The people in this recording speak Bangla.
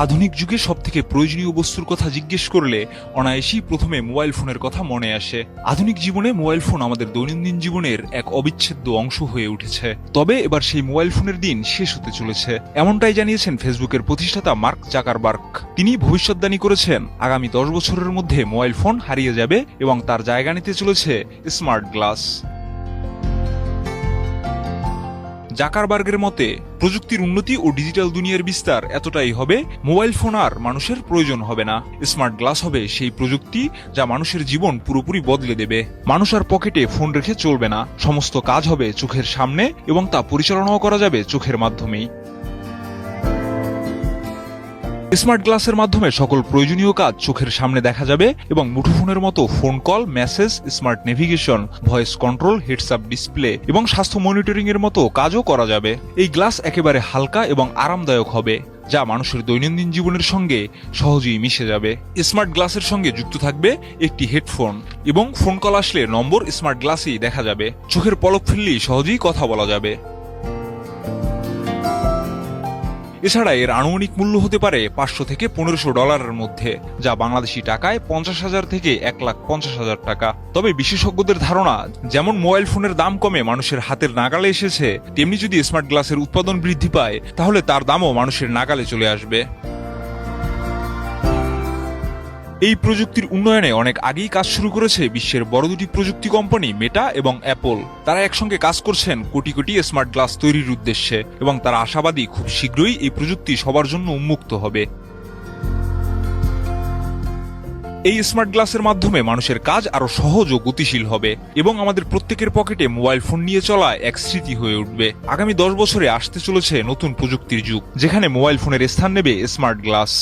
আধুনিক যুগে সবথেকে প্রয়োজনীয় বস্তুর কথা জিজ্ঞেস করলে অনায়াসেই প্রথমে মোবাইল ফোনের কথা মনে আসে। আধুনিক জীবনে মোবাইল ফোন আমাদের দৈনন্দিন জীবনের এক অবিচ্ছেদ্য অংশ হয়ে উঠেছে। তবে এবার সেই মোবাইল ফোনের দিন শেষ হতে চলেছে, এমনটাই জানিয়েছেন ফেসবুকের প্রতিষ্ঠাতা মার্ক জাকারবার্গ। তিনি ভবিষ্যদ্বাণী করেছেন আগামী 10 বছরের মধ্যে মোবাইল ফোন হারিয়ে যাবে এবং তার জায়গা নিতে চলেছে স্মার্ট গ্লাস। জাকারবার্গের মতে, প্রযুক্তির উন্নতি ও ডিজিটাল দুনিয়ার বিস্তার এতটাই হবে, মোবাইল ফোন আর মানুষের প্রয়োজন হবে না। স্মার্ট গ্লাস হবে সেই প্রযুক্তি যা মানুষের জীবন পুরোপুরি বদলে দেবে। মানুষ আর পকেটে ফোন রেখে চলবে না, সমস্ত কাজ হবে চোখের সামনে এবং তা পরিচালনাও করা যাবে চোখের মাধ্যমেই। স্মার্ট গ্লাসের মাধ্যমে সকল প্রয়োজনীয় কাজ চোখের সামনে দেখা যাবে এবং মুঠোফোনের মতো phone call, message, smart navigation, voice control, heads up display এবং স্বাস্থ্য মনিটরিং এর মতো কাজও করা যাবে। এই গ্লাস একেবারে হালকা এবং আরামদায়ক হবে, যা মানুষের দৈনন্দিন জীবনের সঙ্গে সহজেই মিশে যাবে। স্মার্ট গ্লাসের সঙ্গে যুক্ত থাকবে একটি হেডফোন এবং ফোন কল আসলে নম্বর স্মার্ট গ্লাসেই দেখা যাবে। চোখের পলক ফেললেই সহজেই কথা বলা যাবে। এছাড়া এর আনুমানিক মূল্য হতে পারে $500 থেকে $1500 মধ্যে, যা বাংলাদেশি টাকায় 50,000 থেকে 1,50,000 টাকা। তবে বিশেষজ্ঞদের ধারণা, যেমন মোবাইল ফোনের দাম কমে মানুষের হাতের নাগালে এসেছে, তেমনি যদি স্মার্ট গ্লাসের উৎপাদন বৃদ্ধি পায় তাহলে তার দামও মানুষের নাগালে চলে আসবে। এই প্রযুক্তির উন্নয়নে অনেক আগেই কাজ শুরু করেছে বিশ্বের বড় দুটি প্রযুক্তি কোম্পানি মেটা এবং অ্যাপল। তারা একসঙ্গে কাজ করছেন কোটি কোটি স্মার্ট গ্লাস তৈরির উদ্দেশ্যে এবং তারা আশাবাদী খুব শীঘ্রই এই প্রযুক্তি সবার জন্য উন্মুক্ত হবে। এই স্মার্ট গ্লাসের মাধ্যমে মানুষের কাজ আরো সহজ ও গতিশীল হবে এবং আমাদের প্রত্যেকের পকেটে মোবাইল ফোন নিয়ে চলা এক স্মৃতি হয়ে উঠবে। আগামী 10 বছরে আসতে চলেছে নতুন প্রযুক্তির যুগ, যেখানে মোবাইল ফোনের স্থান নেবে স্মার্ট গ্লাস।